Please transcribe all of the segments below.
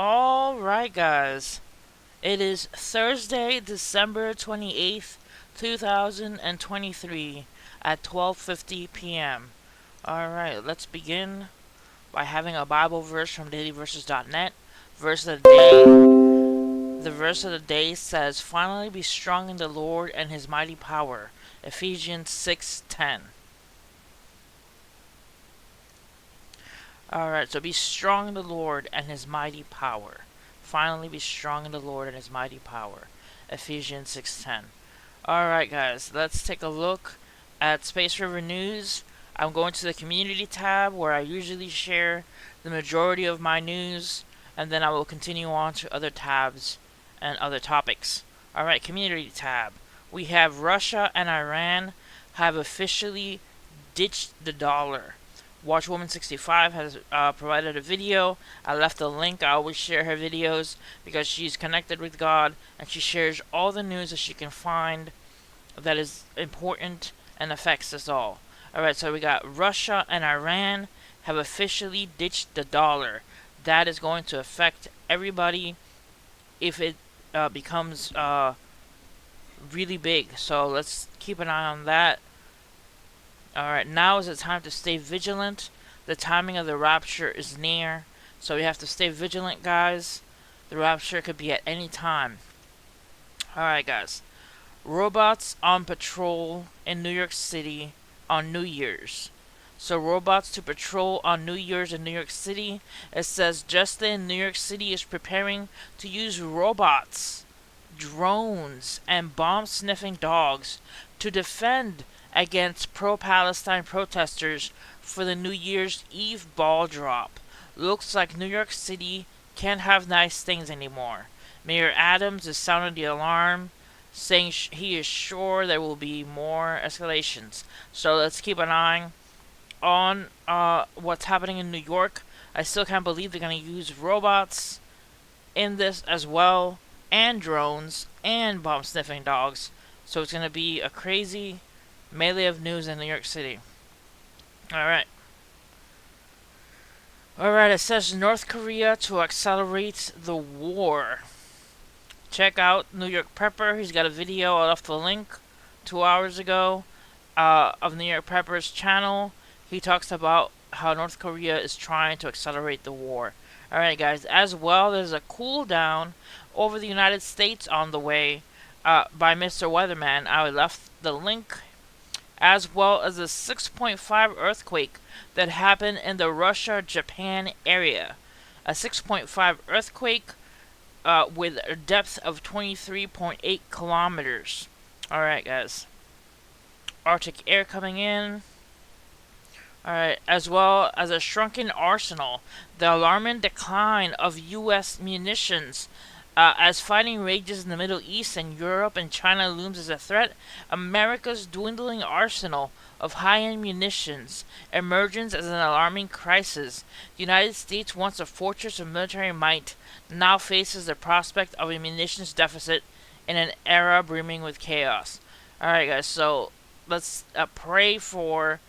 Alright, guys. It is Thursday, December 28th, 2023 at 12:50 p.m. Alright, let's begin by having a Bible verse from dailyverses.net. Verse of the day. The verse of the day says, "Finally be strong in the Lord and his mighty power." Ephesians 6:10. Alright, so be strong in the Lord and his mighty power. Finally be strong in the Lord and his mighty power. Ephesians 6:10. Alright, guys, let's take a look at Space River News. I'm going to the community tab where I usually share the majority of my news, and then I will continue on to other tabs and other topics. Alright, community tab. We have Russia and Iran have officially ditched the dollar. Watchwoman65 has provided a video. I left a link. I always share her videos because she's connected with God and she shares all the news that she can find that is important and affects us all. Alright, so we got Russia and Iran have officially ditched the dollar. That is going to affect everybody if it becomes really big. So let's keep an eye on that. Alright, now is the time to stay vigilant. The timing of the rapture is near, so we have to stay vigilant, guys. The rapture could be at any time. Alright, guys. Robots on patrol in New York City on New Year's. So robots to patrol on New Year's in New York City. It says just then New York City is preparing to use robots, drones, and bomb-sniffing dogs to defend against pro-Palestine protesters for the New Year's Eve ball drop. Looks like New York City can't have nice things anymore. Mayor Adams is sounding the alarm, saying he is sure there will be more escalations. So let's keep an eye on what's happening in New York. I still can't believe they're going to use robots in this as well, and drones, and bomb-sniffing dogs. So it's going to be a crazy melee of news in New York City. Alright. Alright, it says North Korea to accelerate the war. Check out New York Prepper. He's got a video. I left the link 2 hours ago of New York Prepper's channel. He talks about how North Korea is trying to accelerate the war. Alright, guys. As well, there's a cool down over the United States on the way by Mr. Weatherman. I left the link, as well as a 6.5 earthquake that happened in the Russia-Japan area. A 6.5 earthquake with a depth of 23.8 kilometers. Alright, guys. Arctic air coming in. Alright, as well as a shrunken arsenal. The alarming decline of U.S. munitions. As fighting rages in the Middle East and Europe and China looms as a threat, America's dwindling arsenal of high-end munitions emerges as an alarming crisis. The United States, once a fortress of military might, now faces the prospect of a munitions deficit in an era brimming with chaos. Alright, guys, so let's pray for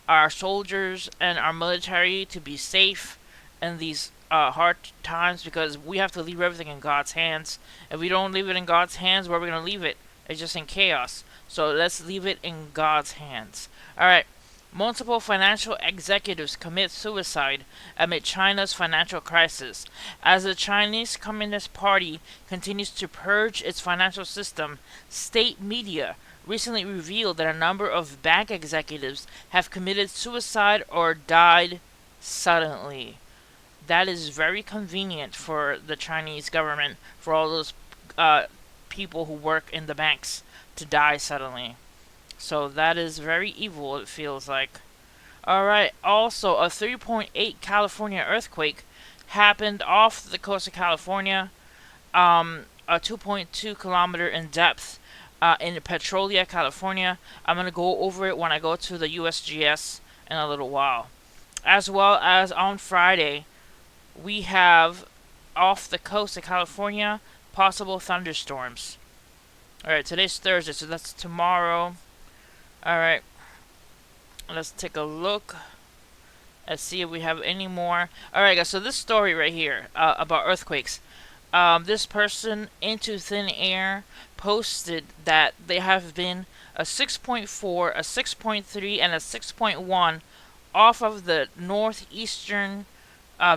our soldiers and our military to be safe in these hard times, because we have to leave everything in God's hands. If we don't leave it in God's hands, where are we going to leave it? It's just in chaos. So let's leave it in God's hands. Alright. Multiple financial executives commit suicide amid China's financial crisis. As the Chinese Communist Party continues to purge its financial system, state media recently revealed that a number of bank executives have committed suicide or died suddenly. That is very convenient for the Chinese government, for all those people who work in the banks to die suddenly. So that is very evil, it feels like. Alright, also a 3.8 California earthquake happened off the coast of California, a 2.2 kilometer in depth in Petrolia, California. I'm going to go over it when I go to the USGS in a little while. As well as on Friday, we have off the coast of California possible thunderstorms. Alright, today's Thursday, so that's tomorrow. Alright, let's take a look Let's see if we have any more. Alright, guys, so this story right here about earthquakes. This person, Into Thin Air, posted that there have been a 6.4, a 6.3, and a 6.1 off of the northeastern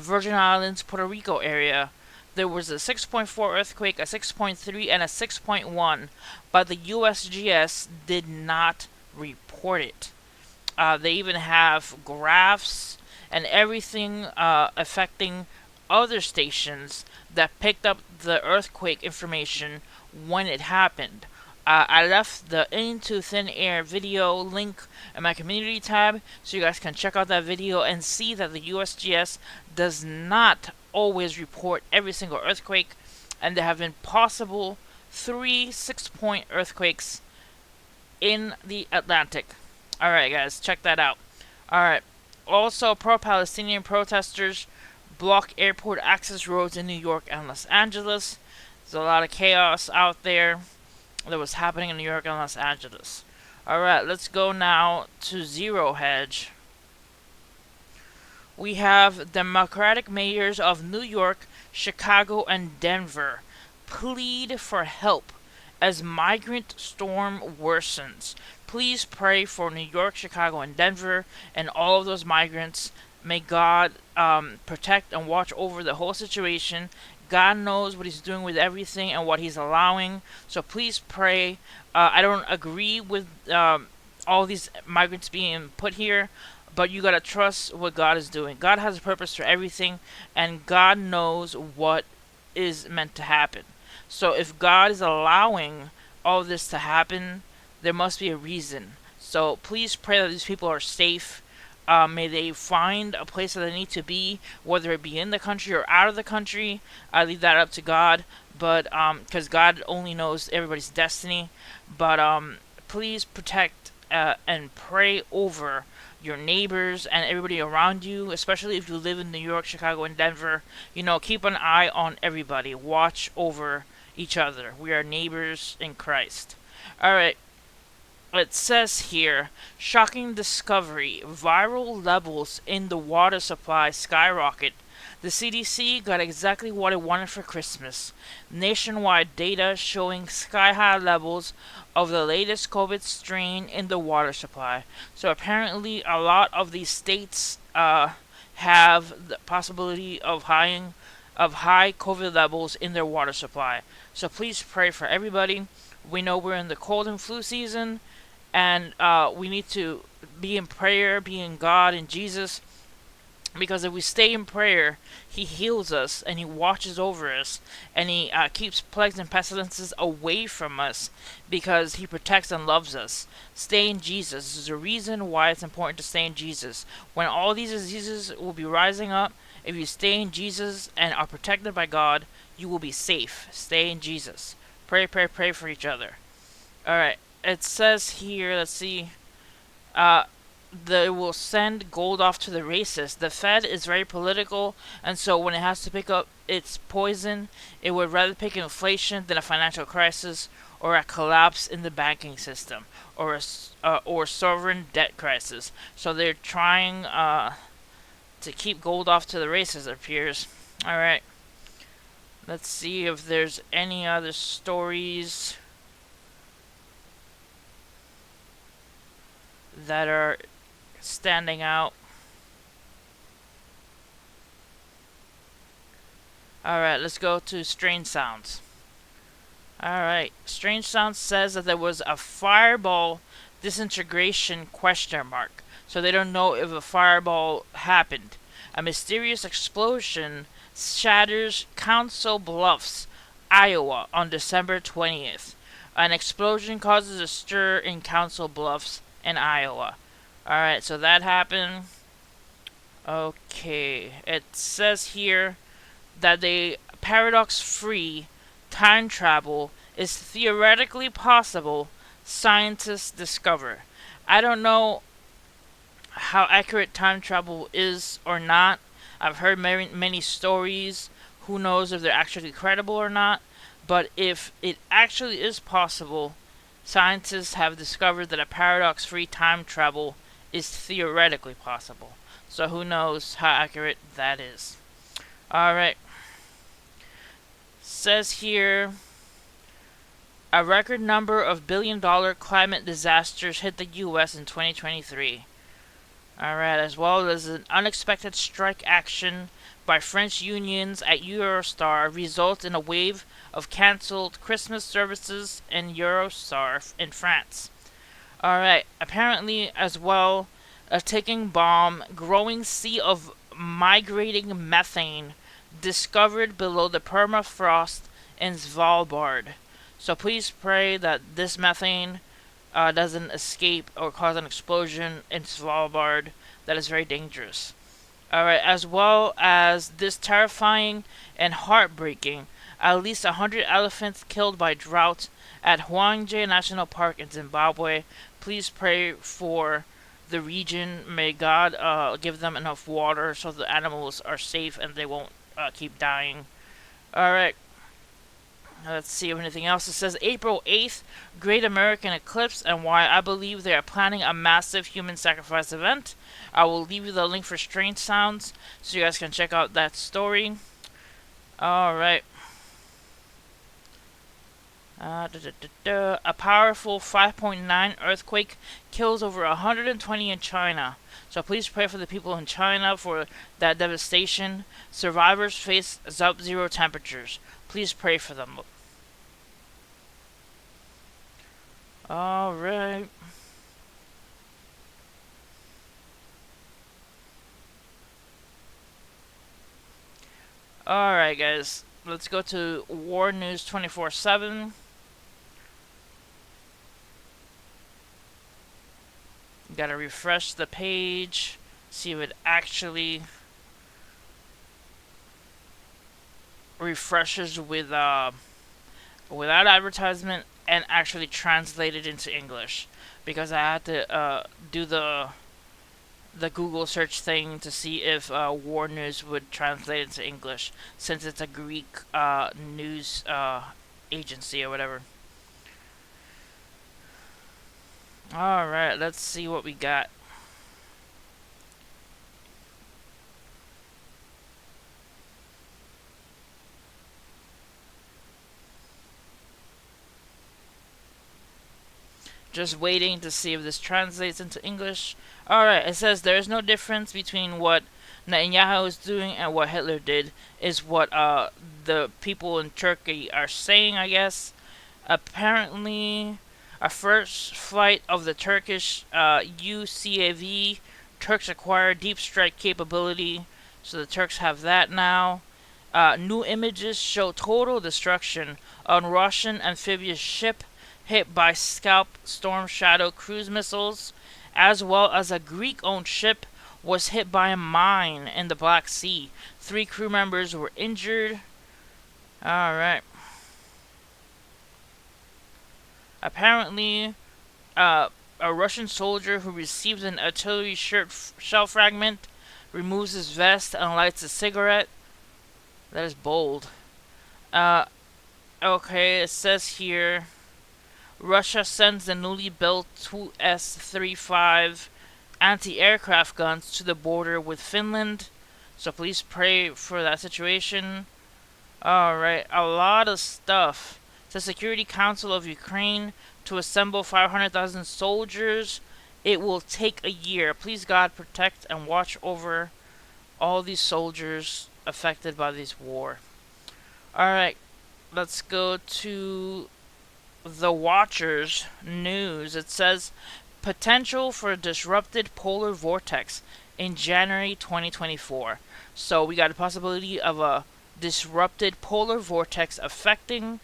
Virgin Islands, Puerto Rico area. There was a 6.4 earthquake, a 6.3, and a 6.1, but the USGS did not report it. They even have graphs and everything affecting other stations that picked up the earthquake information when it happened. I left the Into Thin Air video link in my community tab so you guys can check out that video and see that the USGS does not always report every single earthquake, and there have been possible 3 6-point earthquakes in the Atlantic. Alright, guys, check that out. Alright. Also, pro-Palestinian protesters block airport access roads in New York and Los Angeles. There's a lot of chaos out there that was happening in New York and Los Angeles. Alright, let's go now to Zero Hedge. We have Democratic mayors of New York, Chicago, and Denver plead for help as migrant storm worsens. Please pray for New York, Chicago, and Denver and all of those migrants. May God protect and watch over the whole situation. God knows what He's doing with everything and what He's allowing. So please pray. I don't agree with all these migrants being put here, but you gotta trust what God is doing. God has a purpose for everything, and God knows what is meant to happen. So if God is allowing all this to happen, there must be a reason. So please pray that these people are safe. May they find a place that they need to be, whether it be in the country or out of the country. I leave that up to God, but because God only knows everybody's destiny. But please protect and pray over your neighbors and everybody around you, especially if you live in New York, Chicago, and Denver. You know, keep an eye on everybody. Watch over each other. We are neighbors in Christ. Alright. It says here, shocking discovery, viral levels in the water supply skyrocket. The CDC got exactly what it wanted for Christmas. Nationwide data showing sky-high levels of the latest COVID strain in the water supply. So apparently a lot of these states have the possibility of high COVID levels in their water supply. So please pray for everybody. We know we're in the cold and flu season, and we need to be in prayer, be in God and Jesus, because if we stay in prayer, He heals us and He watches over us, and He keeps plagues and pestilences away from us because He protects and loves us. Stay in Jesus. There's a reason why it's important to stay in Jesus. When all these diseases will be rising up, if you stay in Jesus and are protected by God, you will be safe. Stay in Jesus. Pray, pray, pray for each other. Alright. It says here, let's see, they will send gold off to the racists. The Fed is very political, and so when it has to pick up its poison, it would rather pick inflation than a financial crisis or a collapse in the banking system or sovereign debt crisis. So they're trying to keep gold off to the racists, it appears. Alright. Let's see if there's any other stories that are standing out. Alright, let's go to Strange Sounds. Alright, Strange Sounds says that there was a fireball disintegration question mark. So they don't know if a fireball happened. A mysterious explosion shatters Council Bluffs, Iowa on December 20th. An explosion causes a stir in Council Bluffs in Iowa. Alright, so that happened. Okay, it says here that the paradox-free time travel is theoretically possible, scientists discover. I don't know how accurate time travel is or not. I've heard many stories. Who knows if they're actually credible or not. But if it actually is possible, scientists have discovered that a paradox-free time travel is theoretically possible. So who knows how accurate that is. Alright. Says here a record number of billion-dollar climate disasters hit the U.S. in 2023. Alright, as well as an unexpected strike action by French unions at Eurostar results in a wave of cancelled Christmas services in Eurostar in France. Alright, apparently as well, a ticking bomb, growing sea of migrating methane discovered below the permafrost in Svalbard. So please pray that this methane doesn't escape or cause an explosion in Svalbard. That is very dangerous. Alright, as well as this terrifying and heartbreaking, at least 100 elephants killed by drought at Hwangje National Park in Zimbabwe. Please pray for the region. May God give them enough water so the animals are safe and they won't keep dying. Alright. Let's see if anything else. It says April 8th, Great American Eclipse, and why I believe they are planning a massive human sacrifice event. I will leave you the link for Strange Sounds so you guys can check out that story. Alright. A powerful 5.9 earthquake kills over 120 in China. So please pray for the people in China for that devastation. Survivors face sub-zero temperatures. Please pray for them. Alright. Alright, guys. Let's go to War News 24/7. Gotta refresh the page. See if it actually refreshes with without advertisement and actually translated into English, because I had to do the Google search thing to see if War News would translate into English, since it's a Greek news agency or whatever. Alright, let's see what we got. Just waiting to see if this translates into English. Alright, it says there is no difference between what Netanyahu is doing and what Hitler did, is what the people in Turkey are saying, I guess. Apparently, a first flight of the Turkish UCAV, Turks acquire deep strike capability, so the Turks have that now. New images show total destruction on Russian amphibious ship hit by Scalp Storm Shadow cruise missiles, as well as a Greek-owned ship was hit by a mine in the Black Sea. 3 crew members were injured. Alright. Apparently, a Russian soldier who receives an artillery shell fragment removes his vest and lights a cigarette. That is bold. Okay, it says here Russia sends the newly built 2S-35 anti-aircraft guns to the border with Finland. So please pray for that situation. Alright, a lot of stuff. The Security Council of Ukraine to assemble 500,000 soldiers. It will take a year. Please God protect and watch over all these soldiers affected by this war. Alright, let's go to the Watchers news. It says potential for a disrupted polar vortex in January 2024. So we got a possibility of a disrupted polar vortex affecting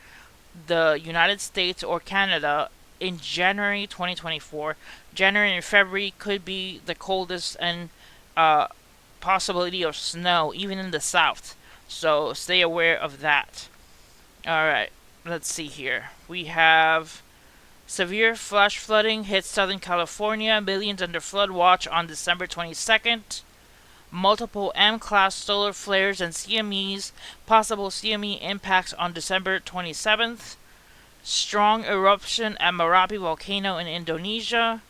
the United States or Canada in January 2024. January and February could be the coldest, and possibility of snow even in the south. So stay aware of that. Alright, let's see here. We have severe flash flooding hits Southern California. Millions under flood watch on December 22nd. Multiple M-class solar flares and CMEs. Possible CME impacts on December 27th. Strong eruption at Merapi volcano in Indonesia.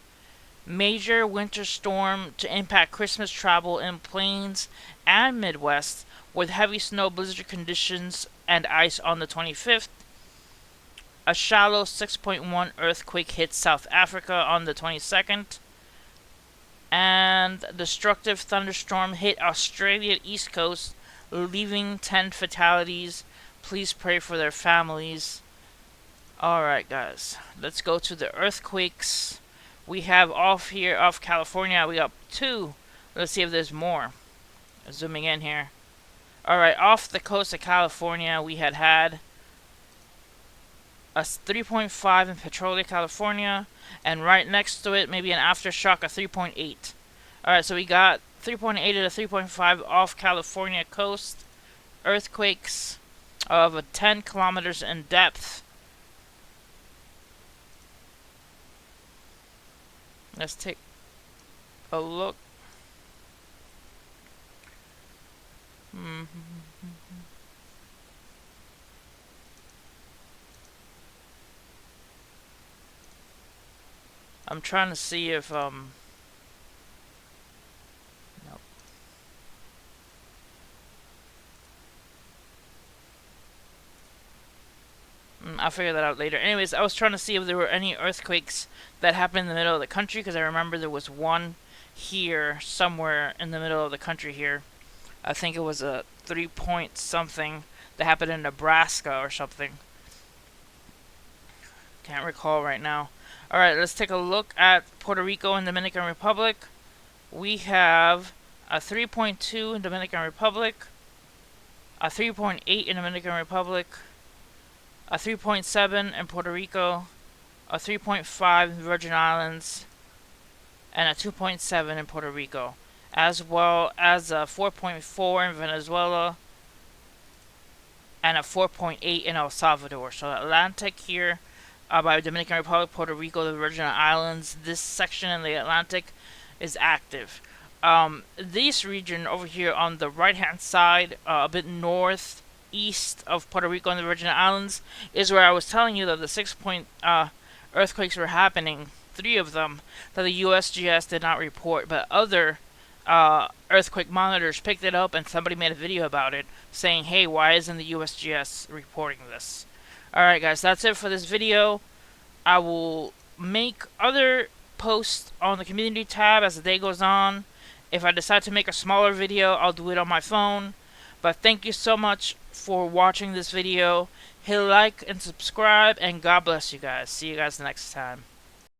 Major winter storm to impact Christmas travel in plains and Midwest with heavy snow, blizzard conditions, and ice on the 25th. A shallow 6.1 earthquake hit South Africa on the 22nd. And destructive thunderstorm hit Australia east coast, leaving 10 fatalities. Please pray for their families. Alright, guys. Let's go to the earthquakes. We have off California, we got 2. Let's see if there's more. Zooming in here. Alright, off the coast of California, we had a 3.5 in Petrolia, California, and right next to it, maybe an aftershock, a 3.8. Alright, so we got 3.8 and a 3.5 off California coast. Earthquakes of 10 kilometers in depth. Let's take a look. I'm trying to see if nope. I'll figure that out later. Anyways, I was trying to see if there were any earthquakes that happened in the middle of the country, because I remember there was one here somewhere in the middle of the country here. I think it was a 3 point something that happened in Nebraska or something. Can't recall right now. Alright, let's take a look at Puerto Rico and Dominican Republic. We have a 3.2 in Dominican Republic, a 3.8 in Dominican Republic, a 3.7 in Puerto Rico, a 3.5 in Virgin Islands, and a 2.7 in Puerto Rico, as well as a 4.4 in Venezuela, and a 4.8 in El Salvador. So Atlantic here, by Dominican Republic, Puerto Rico, the Virgin Islands, this section in the Atlantic is active. This region over here on the right hand side, a bit northeast of Puerto Rico and the Virgin Islands, is where I was telling you that the 6-point earthquakes were happening. 3 of them that the USGS did not report, but other earthquake monitors picked it up, and somebody made a video about it saying, hey, why isn't the USGS reporting this? Alright guys, that's it for this video. I will make other posts on the community tab as the day goes on. If I decide to make a smaller video, I'll do it on my phone. But thank you so much for watching this video. Hit like and subscribe, and God bless you guys. See you guys next time.